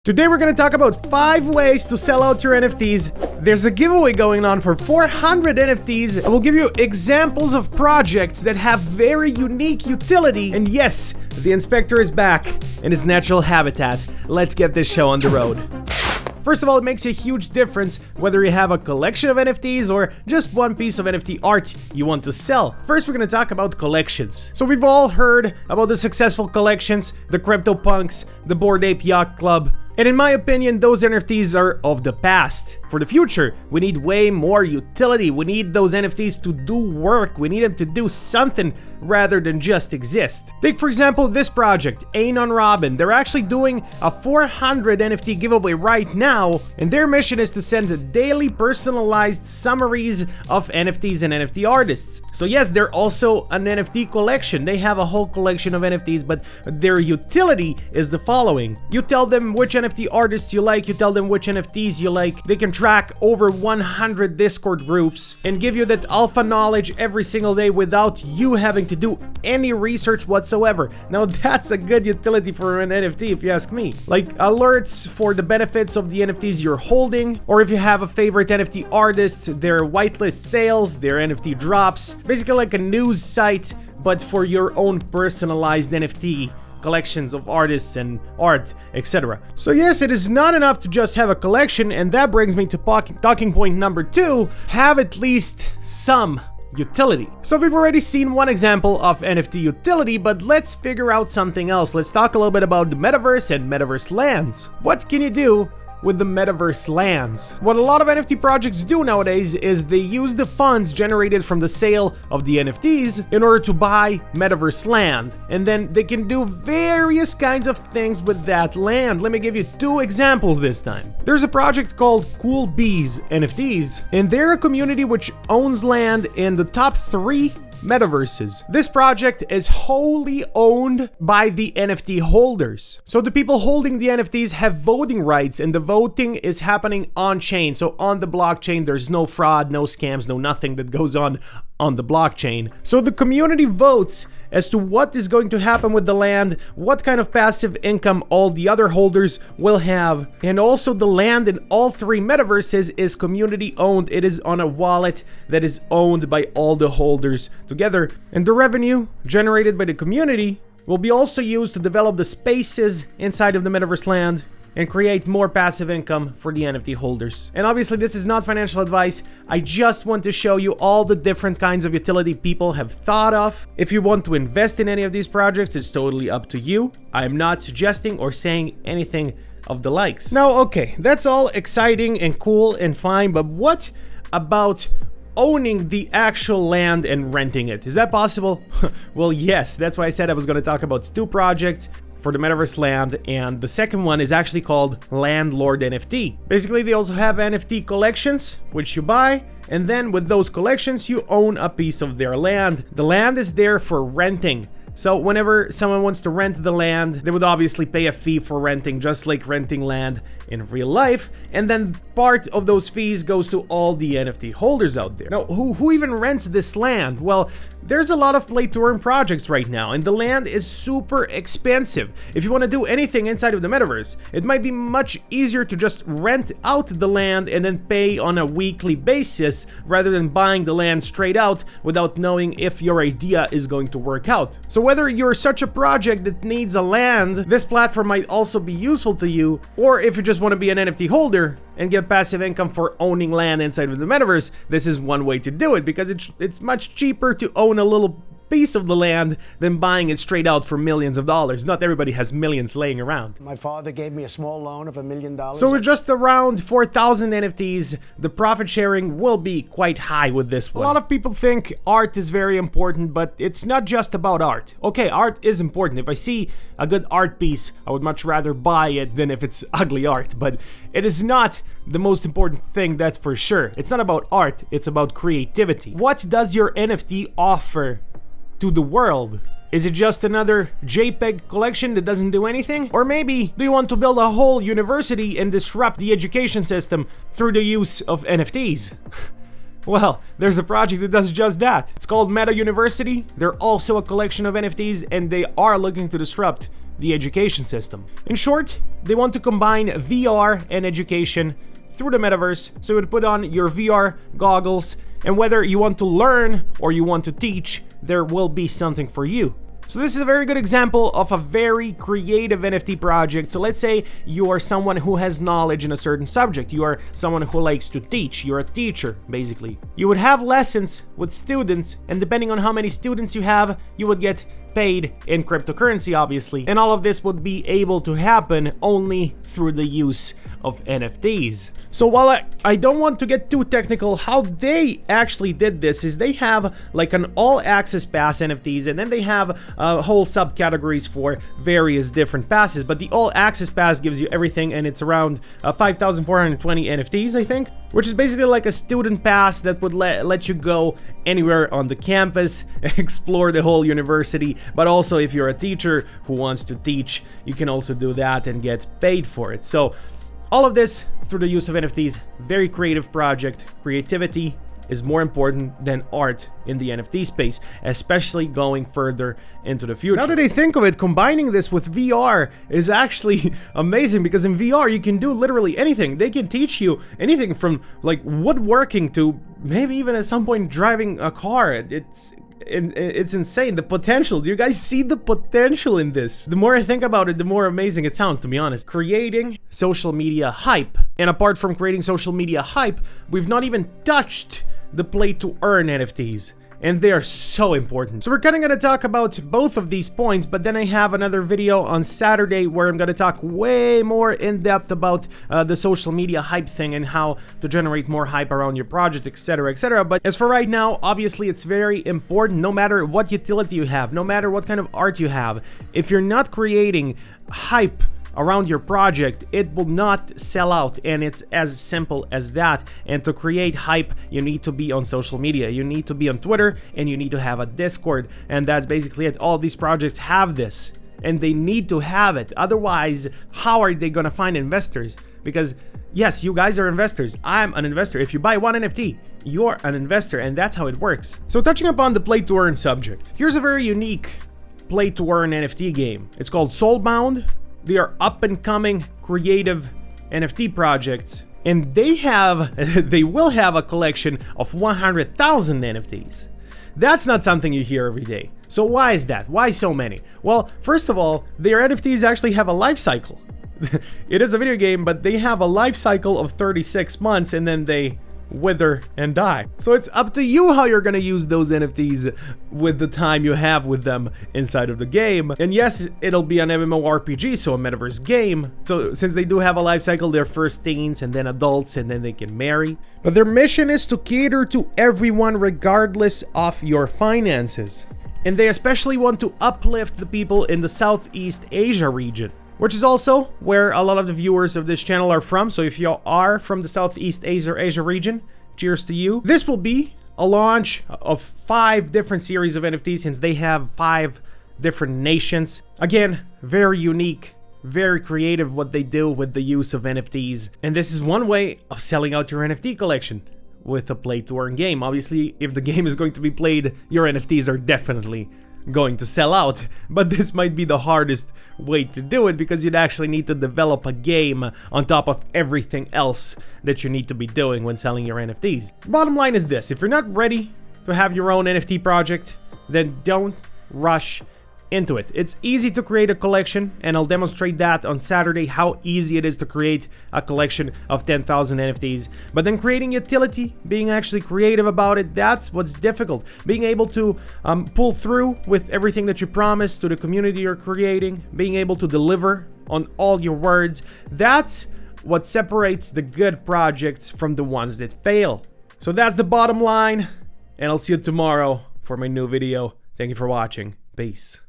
Today we're going to talk about 5 ways to sell out your NFTs. There's a giveaway going on for 400 NFTs. I will give you examples of projects that have very unique utility. And yes, the inspector is back in his natural habitat. Let's get this show on the road. First of all, it makes a huge difference whether you have a collection of NFTs or just one piece of NFT art you want to sell. First, we're going to talk about collections. So we've all heard about the successful collections, the CryptoPunks, the Bored Ape Yacht Club. And in my opinion, those NFTs are of the past. For the future, we need way more utility. We need those NFTs to do work. We need them to do something rather than just exist. Take, for example, this project, Anon Robin. They're actually doing a 400 NFT giveaway right now, and their mission is to send daily personalized summaries of NFTs and NFT artists. So yes, they're also an NFT collection. They have a whole collection of NFTs, but their utility is the following. You tell them which NFT artists you like, you tell them which NFTs you like. They can track over 100 Discord groups and give you that alpha knowledge every single day without you having to do any research whatsoever. Now that's a good utility for an NFT if you ask me. Like alerts for the benefits of the NFTs you're holding, or if you have a favorite NFT artist, their whitelist sales, their NFT drops. Basically like a news site, but for your own personalized NFT collections of artists and art, etc. So yes, it is not enough to just have a collection, and that brings me to talking point number 2, have at least some utility. So we've already seen one example of NFT utility, but let's figure out something else. Let's talk a little bit about the metaverse and metaverse lands. What can you do with the metaverse lands? What a lot of NFT projects do nowadays is they use the funds generated from the sale of the NFTs in order to buy metaverse land, and then they can do various kinds of things with that land. Let me give you 2 examples this time. There's a project called Cool Bees NFTs, and they're a community which owns land in the top 3 metaverses. This project is wholly owned by the NFT holders. So the people holding the NFTs have voting rights, and the voting is happening on chain. So on the blockchain, there's no fraud, no scams, no nothing that goes on the blockchain. So the community votes as to what is going to happen with the land, what kind of passive income all the other holders will have, and also the land in all 3 metaverses is community owned. It is on a wallet that is owned by all the holders together, and the revenue generated by the community will be also used to develop the spaces inside of the metaverse land and create more passive income for the NFT holders. And obviously this is not financial advice. I just want to show you all the different kinds of utility people have thought of. If you want to invest in any of these projects, it's totally up to you. I'm not suggesting or saying anything of the likes. Now, okay, that's all exciting and cool and fine, but what about owning the actual land and renting it? Is that possible? Well, yes, that's why I said I was going to talk about 2 projects for the metaverse land, and the second one is actually called Landlord NFT. Basically, they also have NFT collections which you buy, and then with those collections you own a piece of their land. The land is there for renting. So whenever someone wants to rent the land, they would obviously pay a fee for renting, just like renting land in real life, and then part of those fees goes to all the NFT holders out there. Now, who even rents this land? Well, there's a lot of play-to-earn projects right now, and the land is super expensive. If you want to do anything inside of the metaverse, it might be much easier to just rent out the land and then pay on a weekly basis rather than buying the land straight out without knowing if your idea is going to work out. So whether you're such a project that needs a land, this platform might also be useful to you, or if you just want to be an NFT holder and get passive income for owning land inside of the metaverse, this is one way to do it, because it's much cheaper to own a little piece of the land than buying it straight out for millions of dollars. Not everybody has millions laying around. My father gave me a small loan of $1 million. So with just around 4,000 NFTs, the profit sharing will be quite high with this one. A lot of people think art is very important, but it's not just about art. Okay, art is important. If I see a good art piece, I would much rather buy it than if it's ugly art, but it is not the most important thing, that's for sure. It's not about art, it's about creativity. What does your NFT offer to the world? Is it just another JPEG collection that doesn't do anything? Or maybe do you want to build a whole university and disrupt the education system through the use of NFTs? Well, there's a project that does just that. It's called Meta University. They're also a collection of NFTs, and they are looking to disrupt the education system. In short, they want to combine VR and education through the metaverse, so you would put on your VR goggles, and whether you want to learn or you want to teach, there will be something for you. So this is a very good example of a very creative NFT project. So let's say you are someone who has knowledge in a certain subject. You are someone who likes to teach. You're a teacher, basically. You would have lessons with students, and depending on how many students you have, you would get paid in cryptocurrency, obviously. And all of this would be able to happen only through the use of NFTs. So while I don't want to get too technical, how they actually did this is they have like an all-access pass NFTs, and then they have whole subcategories for various different passes. But the all-access pass gives you everything, and it's around 5,420 NFTs, I think, which is basically like a student pass that would let you go anywhere on the campus, explore the whole university. But also, if you're a teacher who wants to teach, you can also do that and get paid for it. So all of this through the use of NFTs. Very creative project. Creativity is more important than art in the NFT space, especially going further into the future. Now that I think of it, combining this with VR is actually amazing, because in VR you can do literally anything. They can teach you anything from like woodworking to maybe even at some point driving a car. It's insane, the potential. Do you guys see the potential in this? The more I think about it, the more amazing it sounds, to be honest. Creating social media hype. And apart from creating social media hype, we've not even touched the play to earn NFTs. And they are so important. So we're kind of going to talk about both of these points, but then I have another video on Saturday where I'm going to talk way more in depth about the social media hype thing and how to generate more hype around your project, etc, etc. But as for right now, obviously it's very important, no matter what utility you have, no matter what kind of art you have, if you're not creating hype around your project, it will not sell out, and it's as simple as that. And to create hype, you need to be on social media, you need to be on Twitter, and you need to have a Discord, and that's basically it. All these projects have this, and they need to have it. Otherwise, how are they gonna find investors? Because yes, you guys are investors. I'm an investor. If you buy one NFT, you're an investor, and that's how it works. So touching upon the play to earn subject, here's a very unique play to earn NFT game. It's called Soulbound. They are up and coming creative NFT projects, and they will have a collection of 100,000 NFTs. That's not something you hear every day. So why is that? Why so many? Well, first of all, their NFTs actually have a life cycle. It is a video game, but they have a life cycle of 36 months, and then they wither and die. So it's up to you how you're gonna use those NFTs with the time you have with them inside of the game. And yes, it'll be an MMORPG, so a metaverse game. So since they do have a life cycle, they're first teens and then adults, and then they can marry. But their mission is to cater to everyone regardless of your finances. And they especially want to uplift the people in the Southeast Asia region, which is also where a lot of the viewers of this channel are from. So if you are from the Southeast Asia region, cheers to you. This will be a launch of 5 different series of NFTs, since they have 5 different nations. Again, very unique, very creative what they do with the use of NFTs. And this is one way of selling out your NFT collection with a play to earn game. Obviously, if the game is going to be played, your NFTs are definitely going to sell out, but this might be the hardest way to do it, because you'd actually need to develop a game on top of everything else that you need to be doing when selling your NFTs. Bottom line is this: if you're not ready to have your own NFT project, then don't rush into it. It's easy to create a collection, and I'll demonstrate that on Saturday, how easy it is to create a collection of 10,000 NFTs. But then creating utility, being actually creative about it, that's what's difficult. Being able to pull through with everything that you promise to the community you're creating, being able to deliver on all your words, that's what separates the good projects from the ones that fail. So that's the bottom line, and I'll see you tomorrow for my new video. Thank you for watching. Peace.